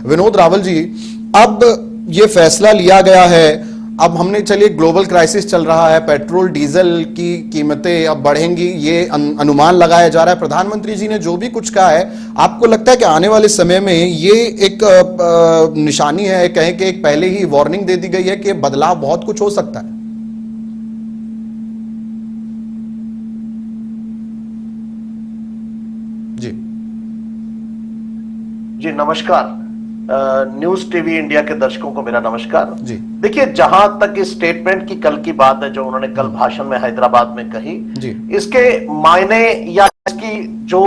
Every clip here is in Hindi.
विनोद रावल जी, अब ये फैसला लिया गया है, अब हमने चलिए ग्लोबल क्राइसिस चल रहा है, पेट्रोल डीजल की कीमतें अब बढ़ेंगी, ये अनुमान लगाया जा रहा है। प्रधानमंत्री जी ने जो भी कुछ कहा है, आपको लगता है कि आने वाले समय में ये एक निशानी है, कहें कि एक पहले ही वार्निंग दे दी गई है कि बदलाव बहुत कुछ हो सकता है? जी जी, नमस्कार। न्यूज टीवी इंडिया के दर्शकों को मेरा नमस्कार जी। देखिए, जहां तक इस स्टेटमेंट की कल की बात है जो उन्होंने कल भाषण में हैदराबाद में कही जी। इसके मायने या इसकी जो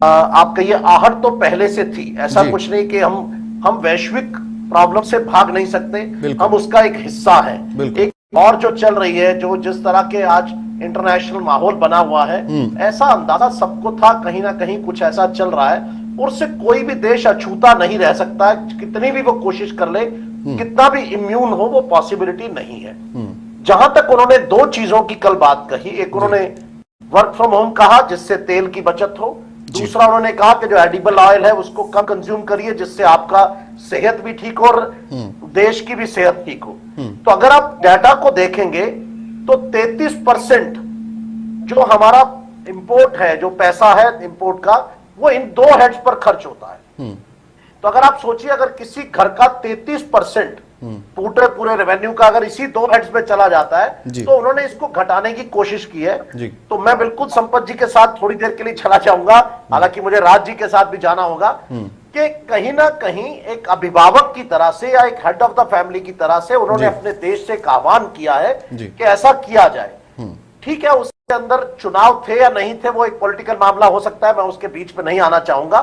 आप कहिए आहट तो पहले से थी। ऐसा कुछ नहीं कि हम वैश्विक प्रॉब्लम से भाग नहीं सकते, हम उसका एक हिस्सा है। एक और जो चल रही है, जो जिस तरह के आज इंटरनेशनल माहौल बना हुआ है, ऐसा अंदाजा सबको था कहीं ना कहीं कुछ ऐसा चल रहा है और उससे कोई भी देश अछूता नहीं रह सकता है, कितनी भी वो कोशिश कर ले, कितना भी इम्यून हो, वो पॉसिबिलिटी नहीं है। जहां तक उन्होंने दो चीजों की कल बात कही, एक उन्होंने वर्क फ्रॉम होम कहा जिससे तेल की बचत हो, दूसरा उन्होंने कहा कि जो एडिबल ऑयल है उसको कम कंज्यूम करिए जिससे आपका सेहत भी ठीक हो और देश की भी सेहत ठीक हो। तो अगर आप डाटा को देखेंगे तो 33% जो हमारा इंपोर्ट है, जो पैसा है इंपोर्ट का, वो इन दो हेड्स पर खर्च होता है। तो अगर आप सोचिए, अगर किसी घर का 33% पूरे रेवेन्यू का अगर इसी दो हेड्स में चला जाता है, तो उन्होंने इसको घटाने की कोशिश की है। तो मैं बिल्कुल संपत जी के साथ थोड़ी देर के लिए चला जाऊंगा, हालांकि मुझे राज जी के साथ भी जाना होगा, कि कहीं ना कहीं एक अभिभावक की तरह से या एक हेड ऑफ द फैमिली की तरह से उन्होंने अपने देश से एक आह्वान किया है कि ऐसा किया जाए। ठीक है, उसके अंदर चुनाव थे या नहीं थे वो एक पॉलिटिकल मामला हो सकता है, मैं उसके बीच में नहीं आना चाहूंगा,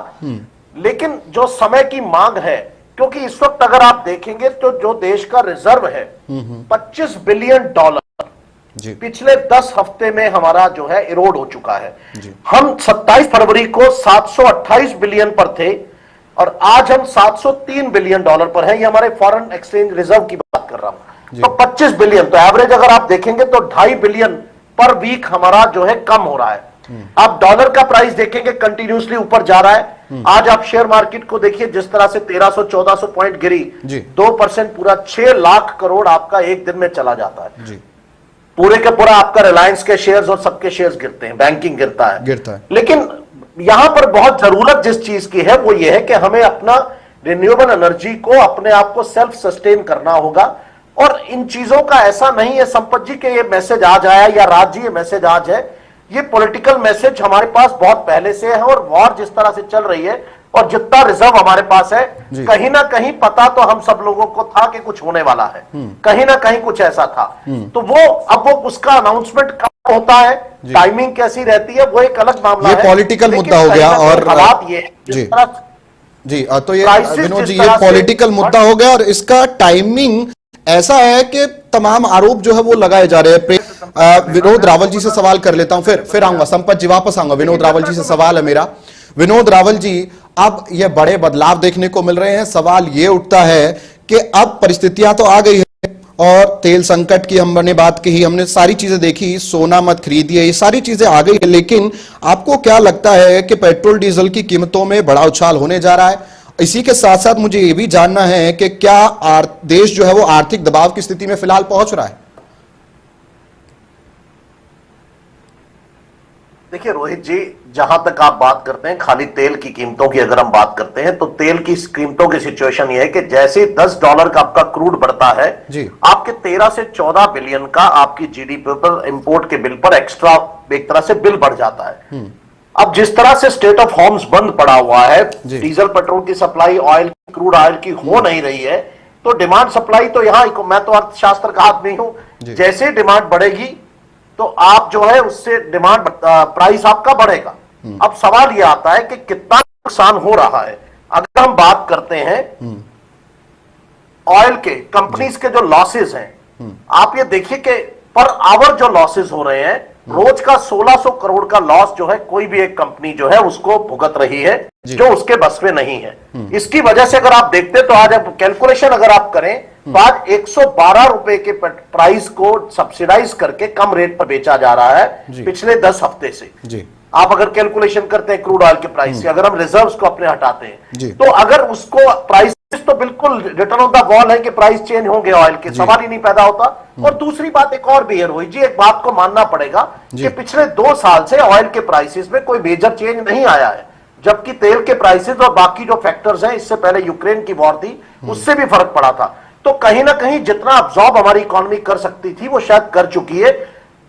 लेकिन जो समय की मांग है, क्योंकि इस वक्त अगर आप देखेंगे तो जो देश का रिजर्व है $25 बिलियन पिछले 10 हफ्ते में हमारा जो है इरोड हो चुका है। हम 27 फरवरी को 728 बिलियन पर थे और आज हम $703 बिलियन पर हैं। ये हमारे फॉरेन एक्सचेंज रिजर्व की बात कर रहा हूं। तो 25 बिलियन, तो एवरेज अगर आप देखेंगे तो 2.5 बिलियन पर वीक हमारा जो है कम हो रहा है। आप डॉलर का प्राइस देखेंगे कंटिन्यूसली ऊपर जा रहा है। आज आप शेयर मार्केट को देखिए, जिस तरह से 1300-1400 पॉइंट गिरी, 2% पूरा 6 लाख करोड़ आपका एक दिन में चला जाता है। पूरे का पूरा आपका रिलायंस के शेयर्स और सबके शेयर्स गिरते हैं, बैंकिंग गिरता है। लेकिन यहां पर बहुत जरूरत जिस चीज की है वो ये है कि हमें अपना रिन्यूएबल एनर्जी को अपने आप को सेल्फ सस्टेन करना होगा। और इन चीजों का ऐसा नहीं है संपत जी के ये मैसेज आज आया या राज जी ये मैसेज आज है, ये पॉलिटिकल मैसेज हमारे पास बहुत पहले से है। और वॉर जिस तरह से चल रही है और जितना रिजर्व हमारे पास है, कहीं ना कहीं पता तो हम सब लोगों को था कि कुछ होने वाला है, कहीं ना कहीं कुछ ऐसा था। तो वो अब वो उसका अनाउंसमेंट कब होता है, टाइमिंग कैसी रहती है, वो एक अलग मामला है, पॉलिटिकल मुद्दा हो गया। और हालात ये जी, तो ये विनोद जी ये पॉलिटिकल मुद्दा हो गया और इसका टाइमिंग ऐसा है कि तमाम आरोप जो है वो लगाए जा रहे हैं। विनोद रावल जी से सवाल कर लेता हूं, फिर आऊंगा संपत जी, वापस आऊंगा। विनोद रावल जी से सवाल है मेरा। विनोद रावल जी, अब ये बड़े बदलाव देखने को मिल रहे हैं, सवाल ये उठता है कि अब परिस्थितियां तो आ गई है और तेल संकट की हमने बात कही, हमने सारी चीजें देखी, सोना मत खरीदिए, ये सारी चीजें आ गई है, लेकिन आपको क्या लगता है कि पेट्रोल डीजल की कीमतों में बड़ा उछाल होने जा रहा है? इसी के साथ साथ मुझे यह भी जानना है कि क्या देश जो है वो आर्थिक दबाव की स्थिति में फिलहाल पहुंच रहा है? देखिए रोहित जी, जहां तक आप बात करते हैं खाली तेल की कीमतों की, अगर हम बात करते हैं तो तेल की कीमतों की सिचुएशन यह है कि जैसे $10 का आपका क्रूड बढ़ता है, आपके 13 से 14 बिलियन का आपकी जीडीपी पर इंपोर्ट के बिल पर एक्स्ट्रा एक तरह से बिल बढ़ जाता है। अब जिस तरह से स्टेट ऑफ होम्स बंद पड़ा हुआ है, डीजल पेट्रोल की सप्लाई ऑयल क्रूड ऑयल की हो नहीं रही है, तो डिमांड सप्लाई तो यहां, मैं तो अर्थशास्त्र का आदमी हूं, जैसे डिमांड बढ़ेगी तो आप जो है उससे डिमांड प्राइस आपका बढ़ेगा। अब सवाल यह आता है कि कितना नुकसान हो रहा है। अगर हम बात करते हैं ऑयल के कंपनीज के जो लॉसेस हैं, आप ये देखिए कि पर आवर जो लॉसेस हो रहे हैं, रोज का 1600 करोड़ का लॉस जो है कोई भी एक कंपनी जो है उसको भुगत रही है, जो उसके बस में नहीं है। इसकी वजह से अगर आप देखते तो आज कैलकुलेशन अगर आप करें तो आज 112 रुपए के प्राइस को सब्सिडाइज करके कम रेट पर बेचा जा रहा है पिछले 10 हफ्ते से। आप अगर कैलकुलेशन करते हैं क्रूड ऑयल के प्राइस से, अगर हम रिजर्व्स को अपने हटाते जी। हैं, तो अगर उसको प्राइस तो बिल्कुल रिटर्न ऑन द वॉल है कि प्राइस चेंज होंगे ऑयल के, सवाल ही नहीं पैदा होता। और दूसरी बात एक और भी है रोहित जी, एक बात को मानना पड़ेगा कि पिछले 2 साल से ऑयल के प्राइसेस में कोई मेजर चेंज नहीं आया है, जबकि तेल के प्राइसेस और बाकी जो फैक्टर्स हैं, इससे पहले यूक्रेन की वॉर थी, उससे भी फर्क पड़ा था। तो कहीं ना कहीं जितना अब्सॉर्ब हमारी इकोनॉमी कर सकती थी वो शायद कर चुकी है।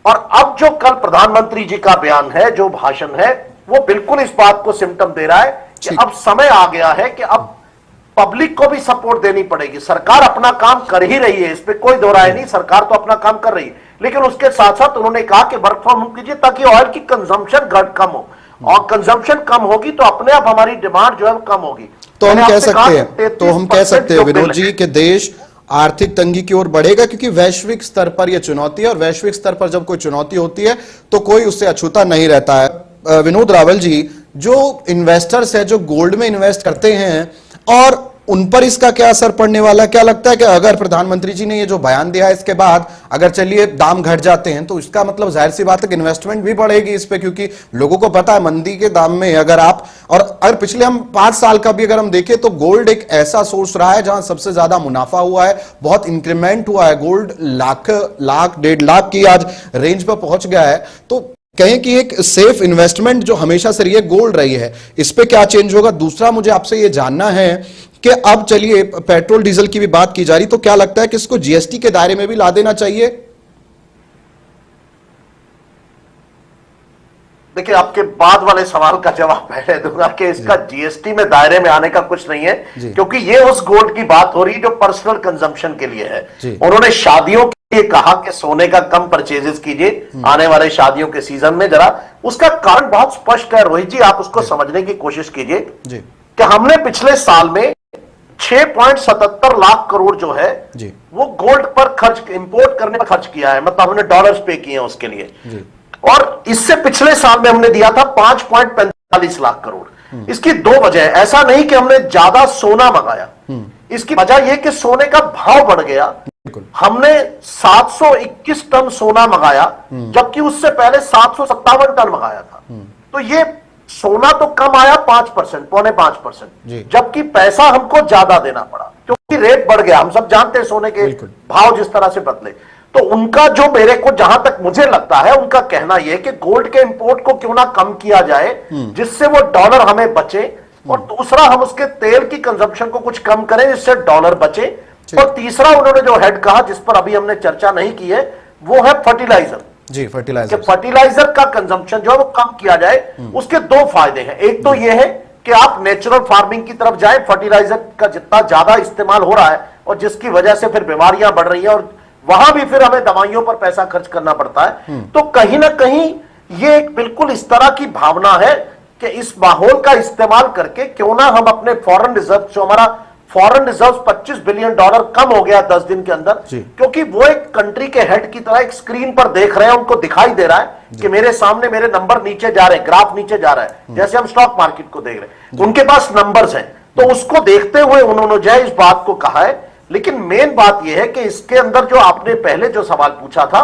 और अब जो कल प्रधानमंत्री जी का बयान है, जो भाषण है, वो बिल्कुल इस बात को सिम्टम दे रहा है कि अब समय आ गया है कि अब पब्लिक को भी सपोर्ट देनी पड़ेगी। सरकार अपना काम कर ही रही है, इस पे कोई दो राय नहीं, सरकार तो अपना काम कर रही है, लेकिन उसके साथ साथ उन्होंने कहा कि वर्क फ्रॉम होम कीजिए ताकि ऑयल की कंजम्पशन कम हो, और कंजम्पशन कम होगी तो अपने आप हमारी डिमांड जो है कम होगी। तो हम कह सकते हैं विनोद जी कि देश आर्थिक तंगी की ओर बढ़ेगा, क्योंकि वैश्विक स्तर पर यह चुनौती है, और वैश्विक स्तर पर जब कोई चुनौती होती है तो कोई उससे अछूता नहीं रहता है। विनोद रावल जी, जो इन्वेस्टर्स है, जो गोल्ड में इन्वेस्ट करते हैं, और उन पर इसका क्या असर पड़ने वाला, क्या लगता है कि अगर प्रधानमंत्री जी ने ये जो बयान दिया है इसके बाद अगर चलिए दाम घट जाते हैं, तो इसका मतलब जाहिर सी बात है कि इन्वेस्टमेंट भी बढ़ेगी इस पे, क्योंकि लोगों को पता है मंदी के दाम में अगर आप, और अगर पिछले हम 5 साल का भी अगर हम देखें तो गोल्ड एक ऐसा सोर्स रहा है जहां सबसे ज्यादा मुनाफा हुआ है, बहुत इंक्रीमेंट हुआ है, गोल्ड लाख 1.5 लाख की आज रेंज पर पहुंच गया है। तो कहें कि एक सेफ इन्वेस्टमेंट जो हमेशा से रही है, गोल्ड रही है, इस पे क्या चेंज होगा? दूसरा मुझे आपसे ये जानना है कि अब चलिए पेट्रोल डीजल की भी बात की जा रही, तो क्या लगता है कि इसको जीएसटी के दायरे में भी ला देना चाहिए? देखिए, आपके बाद वाले सवाल का जवाब पहले दूंगा कि इसका जीएसटी में दायरे में आने का कुछ नहीं है, क्योंकि ये उस गोल्ड की बात हो रही है जो पर्सनल कंजम्पशन के लिए है। उन्होंने शादियों के लिए कहा कि सोने का कम परचेजेस कीजिए आने वाले शादियों के सीजन में। जरा उसका कारण बहुत स्पष्ट है रोहित जी, आप उसको समझने की कोशिश कीजिए कि हमने पिछले साल में 6.77 लाख करोड़ जो है वो गोल्ड पर खर्च, इंपोर्ट करने पर खर्च किया है, मतलब हमने डॉलर्स पे किए हैं उसके लिए। और इससे पिछले साल में हमने दिया था 5.45 लाख करोड़। इसकी 2 वजह है, ऐसा नहीं कि हमने ज्यादा सोना मंगाया, इसकी वजह यह कि सोने का भाव बढ़ गया। हमने 721 टन सोना मंगाया, जबकि उससे पहले 757 टन मंगाया था। तो ये सोना तो कम आया 5%, 4.5%, जबकि पैसा हमको ज्यादा देना पड़ा क्योंकि रेट बढ़ गया। हम सब जानते हैं सोने के भाव जिस तरह से बदले। तो उनका जो, मेरे को जहां तक मुझे लगता है, उनका कहना यह कि गोल्ड के इंपोर्ट को क्यों ना कम किया जाए जिससे वो डॉलर हमें बचे, और दूसरा हम उसके तेल की कंजम्पशन को कुछ कम करें जिससे डॉलर बचे। और तीसरा उन्होंने जो हेड कहा, जिस पर अभी हमने चर्चा नहीं की है, वो है फर्टिलाइजर। जी, फर्टिलाइजर। फर्टिलाइजर का कंजम्पशन जो है वो कम किया जाए। उसके 2 फायदे हैं। एक तो यह है कि आप नेचुरल फार्मिंग की तरफ जाए, फर्टिलाइजर का जितना ज्यादा इस्तेमाल हो रहा है और जिसकी वजह से फिर बीमारियां बढ़ रही हैं और वहां भी फिर हमें दवाइयों पर पैसा खर्च करना पड़ता है। तो कहीं ना कहीं ये एक बिल्कुल इस तरह की भावना है कि इस माहौल का इस्तेमाल करके क्यों ना हम अपने फॉरेन रिजर्व, जो हमारा फॉरेन रिजर्व $25 बिलियन कम हो गया 10 दिन के अंदर, क्योंकि वो एक कंट्री के हेड की तरह एक स्क्रीन पर देख रहे हैं, उनको दिखाई दे रहा है कि मेरे सामने मेरे नंबर नीचे जा रहे हैं, ग्राफ नीचे जा रहा है, जैसे हम स्टॉक मार्केट को देख रहे हैं, उनके पास नंबर्स हैं। तो उसको देखते हुए उन्होंने जो है इस बात को कहा है। लेकिन मेन बात यह है कि इसके अंदर जो आपने पहले जो सवाल पूछा था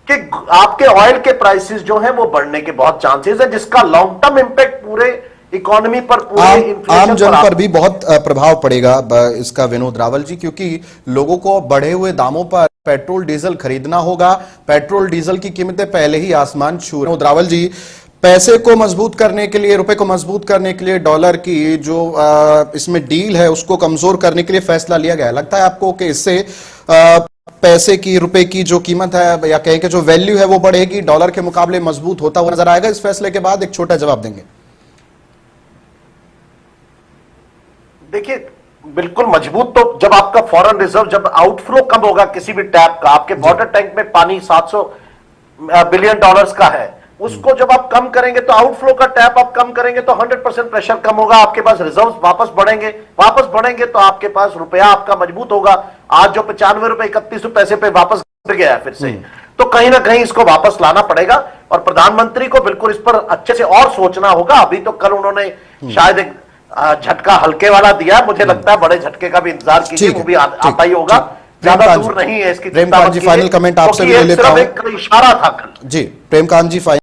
कि आपके ऑयल के प्राइसेस जो हैं वो बढ़ने के बहुत चांसेस है, जिसका लॉन्ग टर्म इंपैक्ट पूरे इकोनॉमी पर, पूरे आम जन पर भी बहुत प्रभाव पड़ेगा इसका विनोद रावल जी, क्योंकि लोगों को बढ़े हुए दामों पर पेट्रोल डीजल खरीदना होगा। पेट्रोल डीजल की कीमतें पहले ही आसमान छू रही। विनोद रावल जी, पैसे को मजबूत करने के लिए, रुपए को मजबूत करने के लिए डॉलर की जो इसमें डील है उसको कमजोर करने के लिए फैसला लिया गया है। लगता है आपको कि इससे पैसे की, रुपए की जो कीमत है या कहें कि जो वैल्यू है वो बढ़ेगी, डॉलर के मुकाबले मजबूत होता हुआ नजर आएगा इस फैसले के बाद? एक छोटा जवाब देंगे। देखिए, बिल्कुल मजबूत तो जब आपका फॉरेन रिजर्व, जब आउटफ्लो कम होगा किसी भी टैप का, आपके वाटर टैंक में पानी $700 बिलियन का है, उसको जब आप कम करेंगे तो आउटफ्लो का टैप आप कम करेंगे तो 100% प्रेशर कम होगा, आपके पास रिजर्व्स वापस बढ़ेंगे तो आपके पास रुपया आपका मजबूत होगा। आज जो ₹95 पे वापस गिर गया है फिर से, तो कहीं ना कहीं इसको वापस लाना पड़ेगा और प्रधानमंत्री को बिल्कुल इस पर अच्छे से और सोचना होगा। अभी तो कल उन्होंने शायद एक झटका हल्के वाला दिया, मुझे लगता है बड़े झटके का भी इंतजार कीजिए, वो भी आता ही होगा, ज्यादा दूर नहीं है इसकी। प्रेमकांत जी, फाइनल कमेंट आपसे भी ले लेता हूं। इशारा था कल। जी, प्रेमकांत जी,